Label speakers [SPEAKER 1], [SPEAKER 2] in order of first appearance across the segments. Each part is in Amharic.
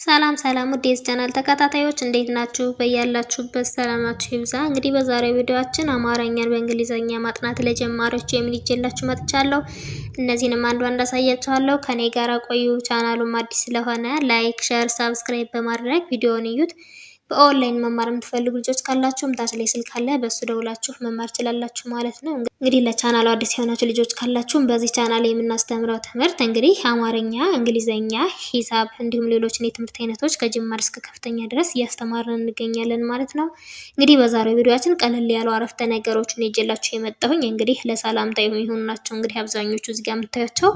[SPEAKER 1] ሰላም ሰላም ውድ የዚህ ቻናል ተከታታዮች እንዴት ናችሁ? በያላችሁበት ሰላማችሁ ይብዛ። እንግዲህ በዛሬው ቪዲዮአችን አማርኛን በእንግሊዘኛ ማጥናት ለጀማሪዎች የሚል ይዤላችሁ መጥቻለሁ። እነዚህንም አንድ ባንድ አሳያችኋለሁ። ከኔ ጋር ቆዩ። ቻናሉም አዲስ ስለሆነ ላይክ፣ ሼር፣ ሰብስክራይብ በማድረግ ቪዲዮውን እዩት። በኦንላይን መማር የምትፈልጉ ልጆች ካላችሁም ታች ላይ ስልክ አለ፣ በሱ ደውላችሁ መማር ትችላላችሁ ማለት ነው። እንግዲህ ለቻናሉ አዲስ የሆናችሁ ልጆች ካላችሁም በዚህ ቻናል የምናስተምረው ትምህርት እንግዲህ አማርኛ፣ እንግሊዘኛ፣ ሂሳብ እንዲሁም ሌሎችን የትምህርት አይነቶች ከጅምር እስከ ከፍተኛ ድረስ እያስተማርን እንገኛለን ማለት ነው። እንግዲህ በዛሬው ቪዲዮአችን ቀለል ያሉ አረፍተ ነገሮችን ይዤላችሁ የመጣሁኝ እንግዲህ ለሰላምታ የሚሆኑ ናቸው። እንግዲህ አብዛኞቹ እዚህ ጋር የምታያቸው።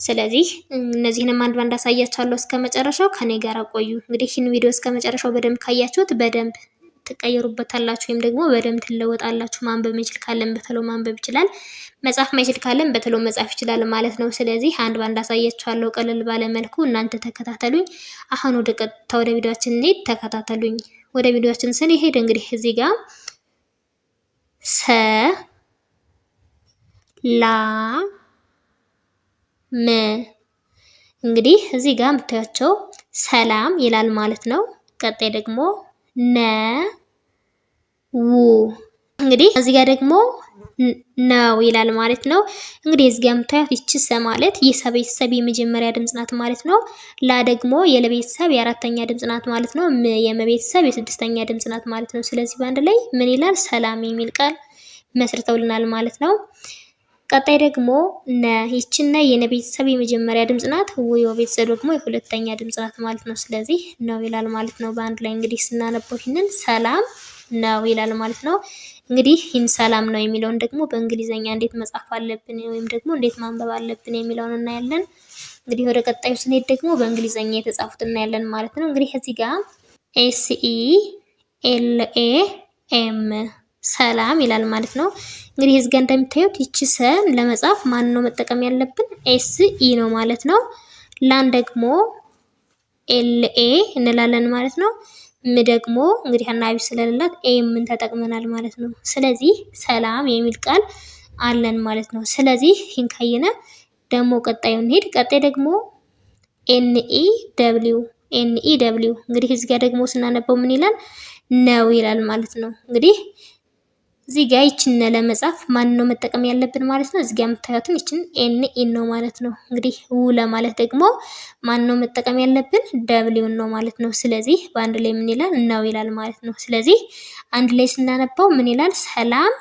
[SPEAKER 1] ስለዚህ እነዚህንም አንድ ባንድ አሳያችኋለሁ። እስከ መጨረሻው ከኔ ጋር ቆዩ። እንግዲህ ይህን ቪዲዮ እስከ መጨረሻው በደንብ ካያችሁት በደንብ ትቀየሩበታላችሁ ወይም ደግሞ በደንብ ትለወጣላችሁ። ማንበብ የሚችል ካለም በተሎ ማንበብ ይችላል፣ መጻፍ ማይችል ካለም በተሎ መጻፍ ይችላል ማለት ነው። ስለዚህ አንድ ባንድ አሳያችኋለሁ ቀለል ባለ መልኩ፣ እናንተ ተከታተሉኝ። አሁን ወደ ቀጥታ ወደ ቪዲዮአችን እንሂድ፣ ተከታተሉኝ። ወደ ቪዲዮአችን ስንሄድ እንግዲህ እዚህ ጋር እንግዲህ እዚህ ጋር የምታያቸው ሰላም ይላል ማለት ነው። ቀጣይ ደግሞ እንግዲህ እዚህ ጋር ደግሞ ነው ይላል ማለት ነው። እንግዲህ እዚህ ጋር የምታዩት ይቺ ሰ ማለት የሰቤተሰብ የመጀመሪያ ድምጽ ናት ማለት ነው። ላ ደግሞ የለቤተሰብ የአራተኛ ድምጽ ናት ማለት ነው። የመቤተሰብ የስድስተኛ ድምጽ ናት ማለት ነው። ስለዚህ በአንድ ላይ ምን ይላል? ሰላም የሚል ቃል መስርተውልናል ማለት ነው። ቀጣይ ደግሞ ይችና የነ ቤተሰብ የመጀመሪያ ድምጽ ናት። ቤተሰብ ደግሞ የሁለተኛ ድምጽ ናት ማለት ነው። ስለዚህ ነው ይላል ማለት ነው። በአንድ ላይ እንግዲህ ስናነበው ይሄንን ሰላም ነው ይላል ማለት ነው። እንግዲህ ይህን ሰላም ነው የሚለውን ደግሞ በእንግሊዘኛ እንዴት መጻፍ አለብን ወይም ደግሞ እንዴት ማንበብ አለብን የሚለውን እናያለን። እንግዲህ ወደ ቀጣዩ ስንሄድ ደግሞ በእንግሊዘኛ የተጻፉት እናያለን ማለት ነው። እንግዲህ እዚህ ጋር SELAM ሰላም ይላል ማለት ነው። እንግዲህ እዚህ ጋር እንደምታዩት ይቺ ሰን ለመጻፍ ማን ነው መጠቀም ያለብን? SE ነው ማለት ነው። ላን ደግሞ LA እንላለን ማለት ነው። ም ደግሞ እንግዲህ አናባቢ ስለሌላት ምን ተጠቅመናል ማለት ነው። ስለዚህ ሰላም የሚል ቃል አለን ማለት ነው። ስለዚህ ይህን ካየነ ደግሞ ቀጣዩ እንሄድ። ቀጣይ ደግሞ NEW እንግዲህ እዚህ ጋር ደግሞ ስናነበው ምን ይላል? ነው ይላል ማለት ነው። እንግዲህ እዚህ ጋር ይችን ለመጻፍ ማን ነው መጠቀም ያለብን ማለት ነው። እዚህ ጋር የምታዩትን ይችን ኤን ነው ማለት ነው። እንግዲህ ለማለት ደግሞ ማን ነው መጠቀም ያለብን? ደብሊውን ነው ማለት ነው። ስለዚህ በአንድ ላይ ምን ይላል? ነው ይላል ማለት ነው። ስለዚህ አንድ ላይ ስናነባው ምን ይላል? ሰላም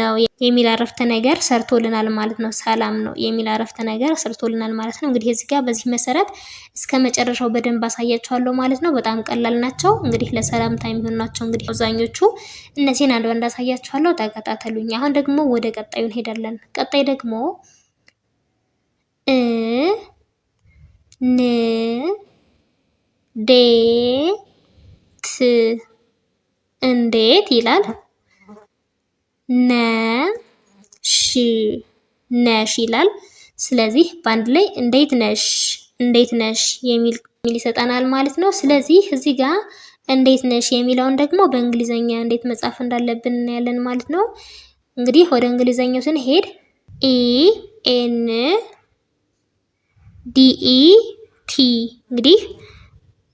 [SPEAKER 1] ነው የሚል አረፍተ ነገር ሰርቶልናል ማለት ነው። ሰላም ነው የሚል አረፍተ ነገር ሰርቶልናል ማለት ነው። እንግዲህ እዚህ ጋር በዚህ መሰረት እስከ መጨረሻው በደንብ አሳያችኋለሁ ማለት ነው። በጣም ቀላል ናቸው። እንግዲህ ለሰላምታ የሚሆኑ ናቸው። እንግዲህ አብዛኞቹ እነዚህን አንድ ባንድ አሳያችኋለሁ። ተከታተሉኝ። አሁን ደግሞ ወደ ቀጣዩ እንሄዳለን። ቀጣይ ደግሞ እንዴት ይላል? ነሽ ይላል። ስለዚህ በአንድ ላይ እንዴት ነሽ የሚል ይሰጠናል ማለት ነው። ስለዚህ እዚህ ጋር እንዴት ነሽ የሚለውን ደግሞ በእንግሊዘኛ እንዴት መጻፍ እንዳለብን እናያለን ማለት ነው። እንግዲህ ወደ እንግሊዘኛው ስንሄድ ENDET እንግዲህ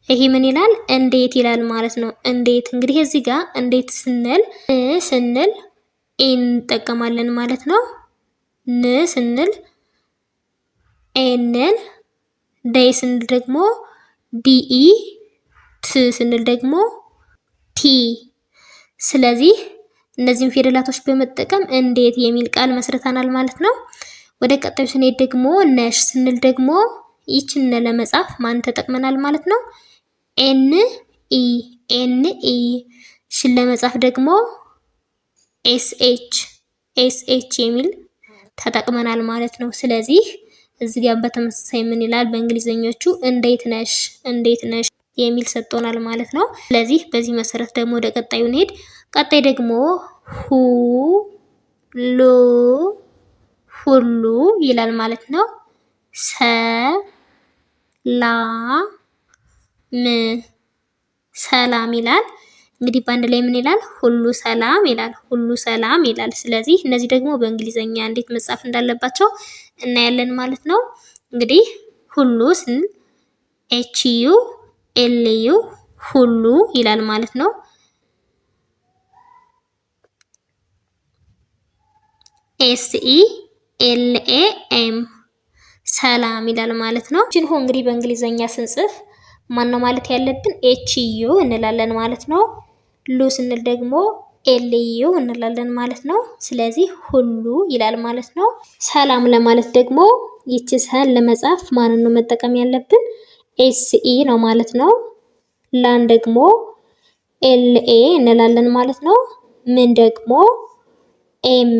[SPEAKER 1] ይሄ ምን ይላል? እንዴት ይላል ማለት ነው። እንዴት እንግዲህ እዚህ ጋር እንዴት ስንል እንጠቀማለን ማለት ነው። ስንል ኤንን፣ ዴይ ስንል ደግሞ ዲኢ፣ ስንል ደግሞ ቲ። ስለዚህ እነዚህን ፊደላቶች በመጠቀም እንዴት የሚል ቃል መስርተናል ማለት ነው። ወደ ቀጣዩ ስንሄድ ደግሞ ነሽ ስንል ደግሞ ይችን ለመጻፍ ማን ተጠቅመናል ማለት ነው? ኤንኢ። ሽን ለመጻፍ ደግሞ ኤስኤች የሚል ተጠቅመናል ማለት ነው። ስለዚህ እዚህ ጋር በተመሳሳይ ምን ይላል? በእንግሊዘኞቹ እንዴት ነሽ የሚል ሰጥቶናል ማለት ነው። ስለዚህ በዚህ መሰረት ደግሞ ወደ ቀጣዩ እንሄድ። ቀጣይ ደግሞ ሁሉ ይላል ማለት ነው። ሰላም ይላል። እንግዲህ በአንድ ላይ ምን ይላል? ሁሉ ሰላም ይላል። ስለዚህ እነዚህ ደግሞ በእንግሊዘኛ እንዴት መጻፍ እንዳለባቸው እናያለን ማለት ነው። እንግዲህ ሁሉ ስንል HULU ሁሉ ይላል ማለት ነው። SELAM ሰላም ይላል ማለት ነው። ጅንሆ እንግዲህ በእንግሊዘኛ ስንጽፍ ማን ነው ማለት ያለብን? HU እንላለን ማለት ነው። ሉ ስንል ደግሞ LU እንላለን ማለት ነው። ስለዚህ ሁሉ ይላል ማለት ነው። ሰላም ለማለት ደግሞ ይቺ ሰን ለመጻፍ ማንን ነው መጠቀም ያለብን? SE ነው ማለት ነው። ላን ደግሞ LA እንላለን ማለት ነው። ምን ደግሞ M።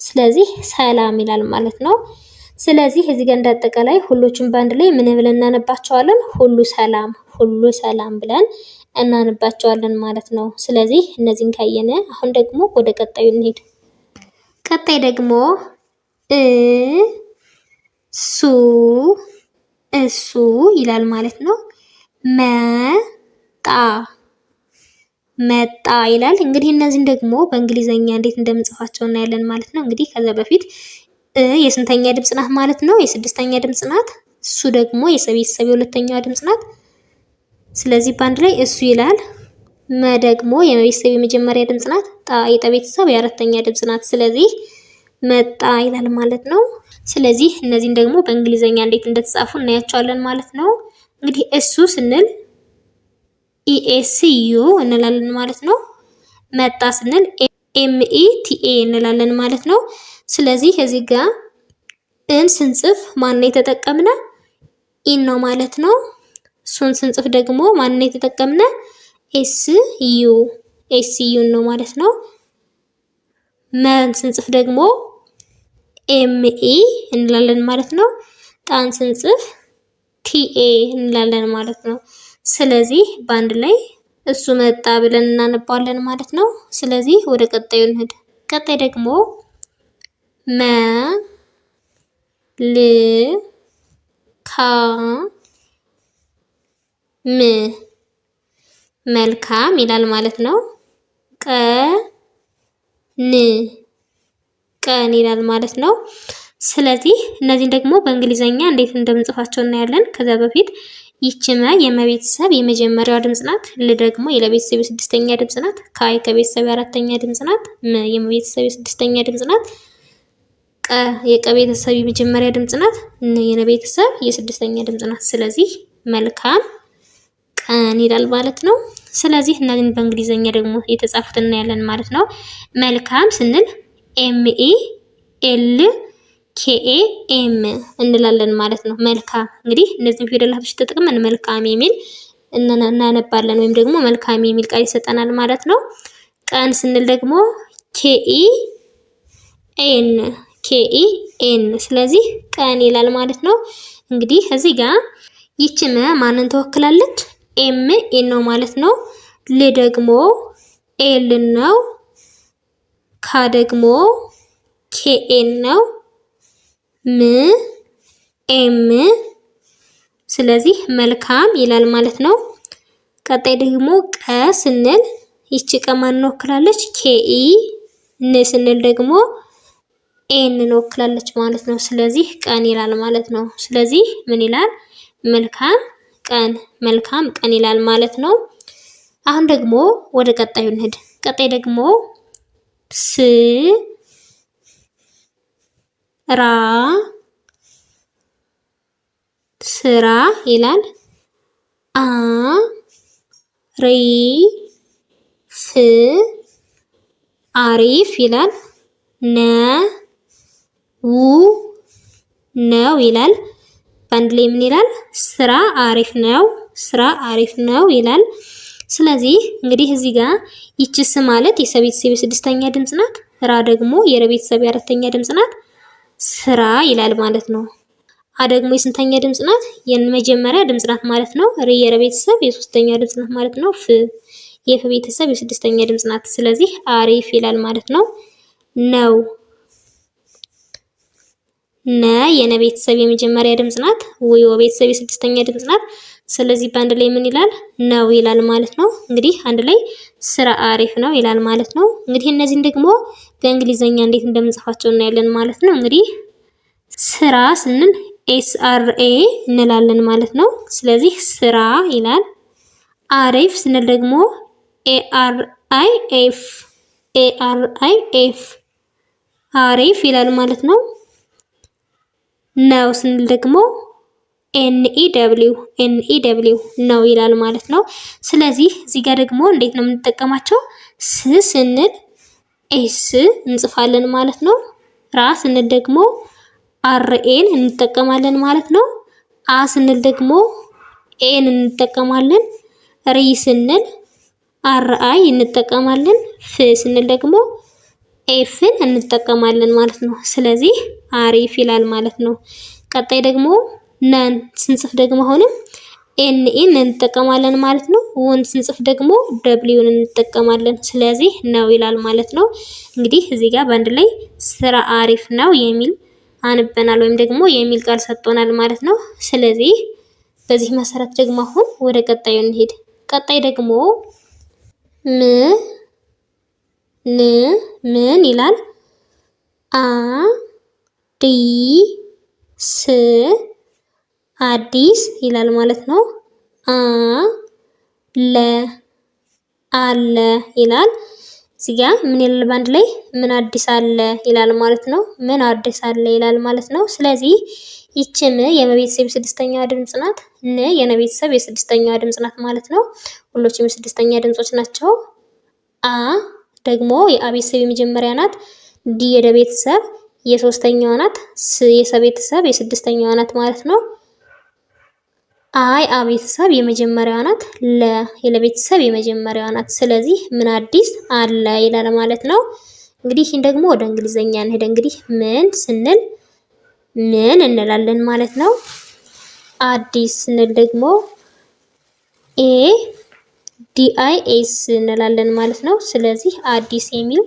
[SPEAKER 1] ስለዚህ ሰላም ይላል ማለት ነው። ስለዚህ እዚህ ጋር እንዳጠቃላይ ሁሎቹም በአንድ ላይ ምን ብለን እናነባቸዋለን? ሁሉ ሰላም ብለን እናነባቸዋለን ማለት ነው። ስለዚህ እነዚህን ካየነ አሁን ደግሞ ወደ ቀጣዩ እንሄድ። ቀጣይ ደግሞ እሱ ይላል ማለት ነው። መጣ ይላል። እንግዲህ እነዚህን ደግሞ በእንግሊዘኛ እንዴት እንደምንጽፋቸው እናያለን ማለት ነው። እንግዲህ ከዛ በፊት የስንተኛ ድምጽ ናት ማለት ነው? የስድስተኛ ድምጽ ናት። እሱ ደግሞ የሰቤተሰብ የሁለተኛዋ ድምጽ ናት። ስለዚህ በአንድ ላይ እሱ ይላል። መ ደግሞ የመቤተሰብ የመጀመሪያ ድምጽ ናት። ጣ የጠቤተሰብ የአራተኛ ድምጽ ናት። ስለዚህ መጣ ይላል ማለት ነው። ስለዚህ እነዚህን ደግሞ በእንግሊዘኛ እንዴት እንደተጻፉ እናያቸዋለን ማለት ነው። እንግዲህ እሱ ስንል ESU እንላለን ማለት ነው። መጣ ስንል META እንላለን ማለት ነው። ስለዚህ እዚህ ጋር ስንጽፍ ማን ነው የተጠቀምነ? ኢን ነው ማለት ነው። እሱን ስንጽፍ ደግሞ ማን ነው የተጠቀምነ? SU ነው ማለት ነው። መን ስንጽፍ ደግሞ ME እንላለን ማለት ነው። ጣን ስንጽፍ TA እንላለን ማለት ነው። ስለዚህ በአንድ ላይ እሱ መጣ ብለን እናነባዋለን ማለት ነው። ስለዚህ ወደ ቀጣዩ እንሂድ። ቀጣይ ደግሞ መልካም ይላል ማለት ነው። ቀን ይላል ማለት ነው። ስለዚህ እነዚህን ደግሞ በእንግሊዘኛ እንዴት እንደምንጽፋቸው እናያለን። ከዛ በፊት ይቺ መ የመቤተሰብ የመጀመሪያዋ ድምጽ ናት። ል ደግሞ የለቤተሰብ የስድስተኛ ድምጽ ናት። ካይ ከቤተሰብ የአራተኛ ድምጽ ናት። ም የመቤተሰብ የስድስተኛ ድምጽ ናት። ቀ የቀቤተሰብ የመጀመሪያ ድምጽ ናት። ን የነቤተሰብ የስድስተኛ ድምጽ ናት። ስለዚህ መልካም ቀን ይላል ማለት ነው። ስለዚህ እነዚህን በእንግሊዘኛ ደግሞ የተጻፉት እናያለን ማለት ነው። መልካም ስንል MELKAM እንላለን ማለት ነው። መልካም እንግዲህ እነዚህን ፊደላቶች ተጠቅመን መልካም የሚል እናነባለን ወይም ደግሞ መልካም የሚል ቃል ይሰጠናል ማለት ነው። ቀን ስንል ደግሞ KEN ስለዚህ ቀን ይላል ማለት ነው። እንግዲህ እዚህ ጋር ይቺ መ ማንን ትወክላለች? ኤን ነው ማለት ነው። ል ደግሞ ኤል ነው። ካ ደግሞ KN ነው። ም ኤም ስለዚህ መልካም ይላል ማለት ነው። ቀጣይ ደግሞ ቀ ስንል ይቺ ቀ ማንን ትወክላለች? KE ን ስንል ደግሞ ኤን እንወክላለች ማለት ነው። ስለዚህ ቀን ይላል ማለት ነው። ስለዚህ ምን ይላል? መልካም ቀን ይላል ማለት ነው። አሁን ደግሞ ወደ ቀጣዩ እንሂድ። ቀጣይ ደግሞ ስራ ይላል። አሪፍ ይላል። ነው ይላል። በአንድ ላይ ምን ይላል? ስራ አሪፍ ነው ይላል። ስለዚህ እንግዲህ እዚህ ጋር ይቺ ስ ማለት የሰቤተሰብ የስድስተኛ ድምጽ ናት። ራ ደግሞ የረቤተሰብ የአራተኛ ድምጽ ናት። ስራ ይላል ማለት ነው። አ ደግሞ የስንተኛ ድምጽ ናት? የመጀመሪያ ድምጽ ናት ማለት ነው። ር የረቤተሰብ የሶስተኛ ድምጽ ናት ማለት ነው። ፍ የፈቤተሰብ የስድስተኛ ድምጽ ናት። ስለዚህ አሪፍ ይላል ማለት ነው። ነው ነ የነቤተሰብ የመጀመሪያ ድምጽ ናት። ወ ቤተሰብ የስድስተኛ ድምጽ ናት። ስለዚህ በአንድ ላይ ምን ይላል? ነው ይላል ማለት ነው። እንግዲህ አንድ ላይ ስራ አሪፍ ነው ይላል ማለት ነው። እንግዲህ እነዚህን ደግሞ በእንግሊዘኛ እንዴት እንደምንጽፋቸው እናያለን ማለት ነው። እንግዲህ ስራ ስንል ኤስአርኤ እንላለን ማለት ነው። ስለዚህ ስራ ይላል። አሪፍ ስንል ደግሞ ኤአርአይኤፍ አሪፍ ይላል ማለት ነው። ነው ስንል ደግሞ ኤንኢደብሊው ነው ይላል ማለት ነው። ስለዚህ እዚህ ጋር ደግሞ እንዴት ነው የምንጠቀማቸው? ስ ስንል ኤስ እንጽፋለን ማለት ነው። ራ ስንል ደግሞ አርኤን እንጠቀማለን ማለት ነው። አ ስንል ደግሞ ኤን እንጠቀማለን። ሪ ስንል አርአይ እንጠቀማለን። ፍ ስንል ደግሞ ኤፍን እንጠቀማለን ማለት ነው። ስለዚህ አሪፍ ይላል ማለት ነው። ቀጣይ ደግሞ ነን ስንጽፍ ደግሞ አሁንም ኤንኢን እንጠቀማለን ማለት ነው። ወን ስንጽፍ ደግሞ ደብሊውን እንጠቀማለን። ስለዚህ ነው ይላል ማለት ነው። እንግዲህ እዚህ ጋር በአንድ ላይ ስራ አሪፍ ነው የሚል አንበናል ወይም ደግሞ የሚል ቃል ሰጥቶናል ማለት ነው። ስለዚህ በዚህ መሰረት ደግሞ አሁን ወደ ቀጣዩ እንሄድ። ቀጣይ ደግሞ ምን ይላል? አዲስ ይላል ማለት ነው። አለ ይላል። እዚህ ጋር ምን ይላል? ባንድ ላይ ምን አዲስ አለ ይላል ማለት ነው። ምን አዲስ አለ ይላል ማለት ነው። ስለዚህ ይቺ ም የመቤተሰብ የስድስተኛዋ ድምጽ ናት። ን የነቤተሰብ የስድስተኛዋ ድምጽ ናት ማለት ነው። ሁሎችም የስድስተኛ ድምጾች ናቸው። አ ደግሞ የአቤተሰብ የመጀመሪያ ናት። ዲ የደቤተሰብ የሶስተኛዋ ናት። ስ የሰቤተሰብ የስድስተኛዋ ናት ማለት ነው። አይ አቤተሰብ የመጀመሪያዋ ናት። ለ የለቤተሰብ የመጀመሪያዋ ናት። ስለዚህ ምን አዲስ አለ ይላል ማለት ነው። እንግዲህ ይህን ደግሞ ወደ እንግሊዘኛ እንሄድ። እንግዲህ ምን ስንል ምን እንላለን ማለት ነው። አዲስ ስንል ደግሞ ADIS እንላለን ማለት ነው። ስለዚህ አዲስ የሚል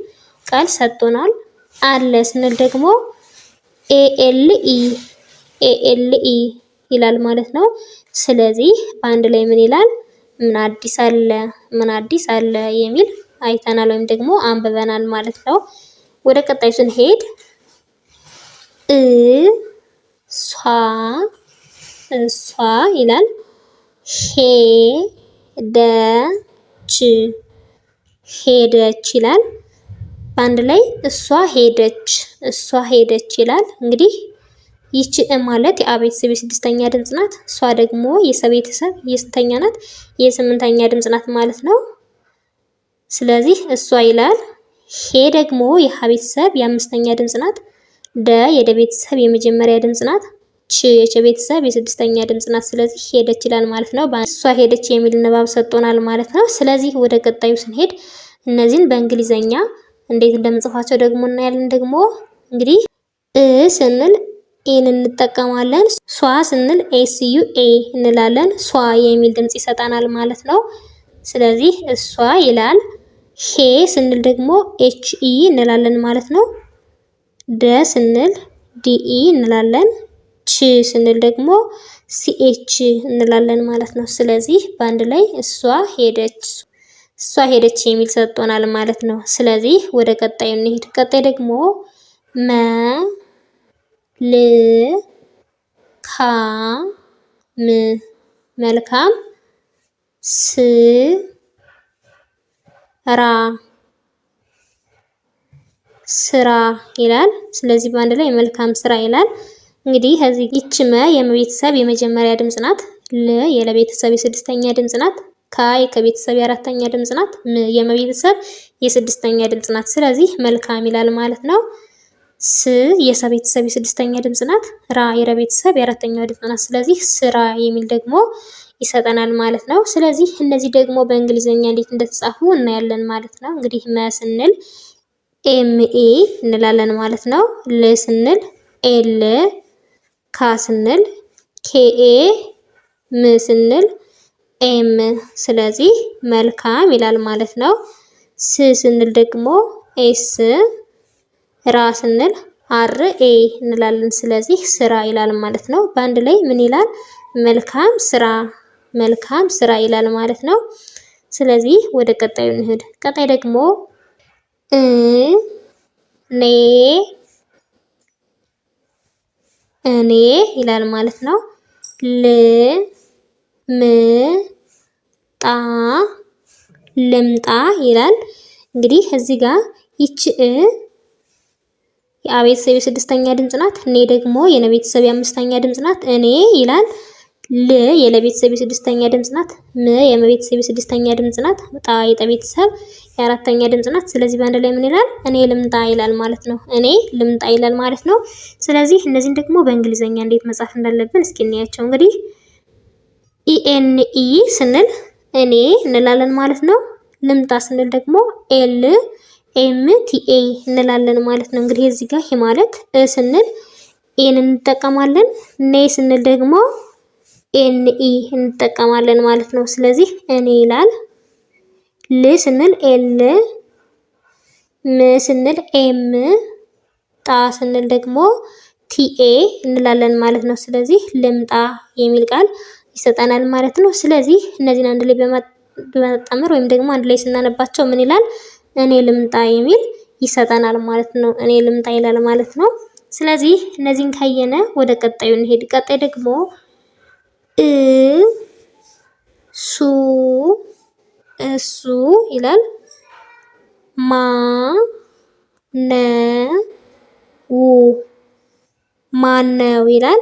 [SPEAKER 1] ቃል ሰጥቶናል። አለ ስንል ደግሞ ALE ይላል ማለት ነው። ስለዚህ በአንድ ላይ ምን ይላል? ምን አዲስ አለ፣ ምን አዲስ አለ የሚል አይተናል ወይም ደግሞ አንብበናል ማለት ነው። ወደ ቀጣዩ ስንሄድ እሷ ይላል። ሄደች ይላል። በአንድ ላይ እሷ ሄደች ይላል። እንግዲህ ይቺ ማለት የአቤተሰብ የስድስተኛ ድምጽ ናት። እሷ ደግሞ የሰቤተሰብ የስንተኛ ናት? የስምንተኛ ድምጽ ናት ማለት ነው። ስለዚህ እሷ ይላል። ሄ ደግሞ የሀቤተሰብ የአምስተኛ ድምጽ ናት። ደ የደቤተሰብ የመጀመሪያ ድምጽ ናት። ች የቸቤተሰብ የስድስተኛ ድምጽ ናት። ስለዚህ ሄደች ይላል ማለት ነው። እሷ ሄደች የሚል ንባብ ሰጥቶናል ማለት ነው። ስለዚህ ወደ ቀጣዩ ስንሄድ እነዚህን በእንግሊዘኛ እንዴት እንደምንጽፋቸው ደግሞ እናያለን። ደግሞ እንግዲህ ስንል ኤን እንጠቀማለን። ሷ ስንል SUA እንላለን። ሷ የሚል ድምጽ ይሰጣናል ማለት ነው። ስለዚህ እሷ ይላል። ሄ ስንል ደግሞ HE እንላለን ማለት ነው። ደ ስንል DE እንላለን። ች ስንል ደግሞ CH እንላለን ማለት ነው። ስለዚህ በአንድ ላይ እሷ ሄደች የሚል ሰጥቶናል ማለት ነው። ስለዚህ ወደ ቀጣዩ እንሄድ። ቀጣይ ደግሞ መልካም ስራ ይላል። ስለዚህ በአንድ ላይ መልካም ስራ ይላል። እንግዲህ እዚህ ይቺ የቤተሰብ የመጀመሪያ ድምጽ ናት። ል የለቤተሰብ የስድስተኛ ድምጽ ናት። ካ ከቤተሰብ የአራተኛ ድምጽ ናት። የመቤተሰብ የስድስተኛ ድምጽ ናት። ስለዚህ መልካም ይላል ማለት ነው። ስ የሰቤተሰብ የስድስተኛ ድምጽ ናት። ራ የረቤተሰብ የአራተኛዋ ድምጽ ናት። ስለዚህ ስራ የሚል ደግሞ ይሰጠናል ማለት ነው። ስለዚህ እነዚህ ደግሞ በእንግሊዘኛ እንዴት እንደተጻፉ እናያለን ማለት ነው። እንግዲህ መ ስንል ME እንላለን ማለት ነው። ል ስንል ኤል፣ ካ ስንል KA፣ ም ስንል ኤም። ስለዚህ መልካም ይላል ማለት ነው። ስ ስንል ደግሞ ኤስ፣ ራ ስንል RA እንላለን። ስለዚህ ስራ ይላል ማለት ነው። በአንድ ላይ ምን ይላል? መልካም ስራ ይላል ማለት ነው። ስለዚህ ወደ ቀጣዩ እንሂድ። ቀጣይ ደግሞ እኔ ይላል ማለት ነው። ል ም ጣ ልምጣ ይላል። እንግዲህ እዚህ ጋር ይች የአ ቤተሰብ የስድስተኛ ድምፅ ናት። እኔ ደግሞ የነ ቤተሰብ የአምስተኛ ድምፅ ናት። እኔ ይላል። ል የለ ቤተሰብ የስድስተኛ ድምፅ ናት። ም የመ ቤተሰብ የስድስተኛ ድምፅ ናት። ጣ የጠ ቤተሰብ የአራተኛ ድምፅ ናት። ስለዚህ በአንድ ላይ ምን ይላል? እኔ ልምጣ ይላል ማለት ነው። እኔ ልምጣ ይላል ማለት ነው። ስለዚህ እነዚህን ደግሞ በእንግሊዘኛ እንዴት መጻፍ እንዳለብን እስኪ እንያቸው። እንግዲህ ኢኤንኢ ስንል እኔ እንላለን ማለት ነው። ልምጣ ስንል ደግሞ ኤል ኤምቲኤ እንላለን ማለት ነው። እንግዲህ እዚህ ጋር ይሄ ማለት ስንል ኤን እንጠቀማለን፣ ኔ ስንል ደግሞ ኤንኢ እንጠቀማለን ማለት ነው። ስለዚህ እኔ ይላል። ል ስንል ኤል፣ ም ስንል ኤም፣ ጣ ስንል ደግሞ ቲኤ እንላለን ማለት ነው። ስለዚህ ልምጣ የሚል ቃል ይሰጠናል ማለት ነው። ስለዚህ እነዚህን አንድ ላይ በማጣመር ወይም ደግሞ አንድ ላይ ስናነባቸው ምን ይላል? እኔ ልምጣ የሚል ይሰጠናል ማለት ነው። እኔ ልምጣ ይላል ማለት ነው። ስለዚህ እነዚህን ካየነ ወደ ቀጣዩ እንሄድ። ቀጣይ ደግሞ ሱ እሱ ይላል። ማ ነው ማነው ይላል።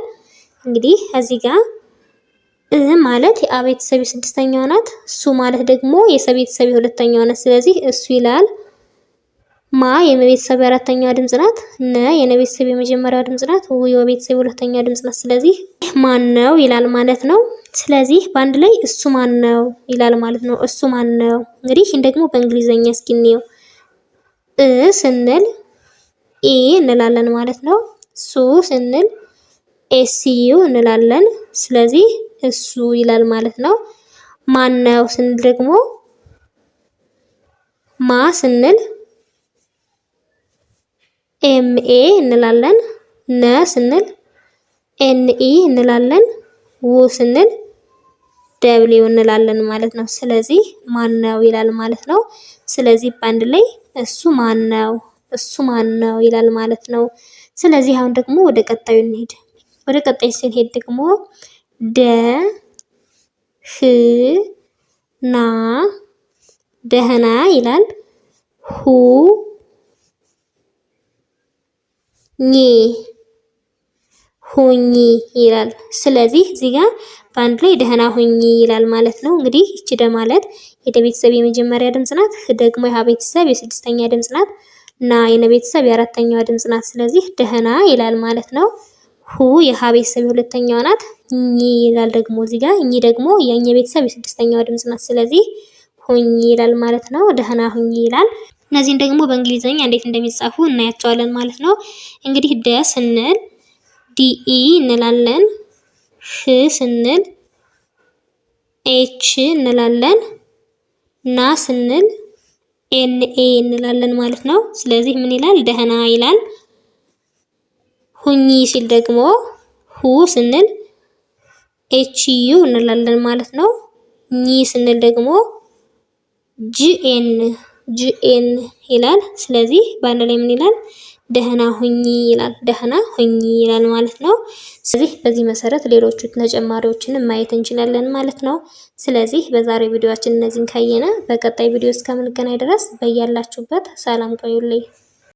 [SPEAKER 1] እንግዲህ እዚህ ጋር ማለት የአ ቤተሰብ የስድስተኛዋ ናት። ሱ ማለት ደግሞ የሰ ቤተሰብ የሁለተኛዋ ናት። ስለዚህ እሱ ይላል። ማ የመ ቤተሰብ የአራተኛዋ ድምፅ ናት። ነ የነ ቤተሰብ የመጀመሪያዋ ድምፅ ናት። ው የወ ቤተሰብ የሁለተኛ ድምፅ ናት። ስለዚህ ማን ነው ይላል ማለት ነው። ስለዚህ በአንድ ላይ እሱ ማን ነው ይላል ማለት ነው። እሱ ማን ነው። እንግዲህ ይህን ደግሞ በእንግሊዘኛ እስኪ እንየው። ስንል ኢ እንላለን ማለት ነው። ሱ ስንል ኤስዩ እንላለን። ስለዚህ እሱ ይላል ማለት ነው። ማን ነው ስንል ደግሞ ማ ስንል ኤምኤ እንላለን። ነ ስንል ኤንኢ እንላለን። ው ስንል ደብሊው እንላለን ማለት ነው። ስለዚህ ማን ነው ይላል ማለት ነው። ስለዚህ በአንድ ላይ እሱ ማን ነው፣ እሱ ማን ነው ይላል ማለት ነው። ስለዚህ አሁን ደግሞ ወደ ቀጣዩ እንሄድ። ወደ ቀጣዩ ስንሄድ ደግሞ ደ ህ ና ደህና ይላል። ሁ ኚ ሁኚ ይላል። ስለዚህ እዚህ ጋር በአንድ ላይ ደህና ሁኚ ይላል ማለት ነው። እንግዲህ ይቺ ደ ማለት የደ ቤተሰብ የመጀመሪያ ድምፅ ናት። ህ ደግሞ የሀ ቤተሰብ የስድስተኛ ድምፅ ናት። ና የነ ቤተሰብ የአራተኛዋ ድምፅ ናት። ስለዚህ ደህና ይላል ማለት ነው። ሁ የሀ ቤተሰብ የሁለተኛዋ ናት። ኚ ይላል ደግሞ እዚህ ጋር። ኚ ደግሞ የኘ ቤተሰብ የስድስተኛዋ ድምፅ ናት። ስለዚህ ሁኚ ይላል ማለት ነው። ደህና ሁኚ ይላል። እነዚህን ደግሞ በእንግሊዘኛ እንዴት እንደሚጻፉ እናያቸዋለን ማለት ነው። እንግዲህ ደ ስንል ዲኢ እንላለን። ህ ስንል ኤች እንላለን። ና ስንል ኤንኤ እንላለን ማለት ነው። ስለዚህ ምን ይላል? ደህና ይላል። ሁኚ ሲል ደግሞ ሁ ስንል ኤችዩ እንላለን ማለት ነው። ኚ ስንል ደግሞ ጂኤን ይላል። ስለዚህ በአንድ ላይ ምን ይላል? ደህና ሁኚ ይላል። ደህና ሁኚ ይላል ማለት ነው። ስለዚህ በዚህ መሰረት ሌሎቹ ተጨማሪዎችን ማየት እንችላለን ማለት ነው። ስለዚህ በዛሬው ቪዲዮአችን እነዚህን ካየነ በቀጣይ ቪዲዮ እስከምንገናኝ ድረስ በያላችሁበት ሰላም ቆዩልኝ።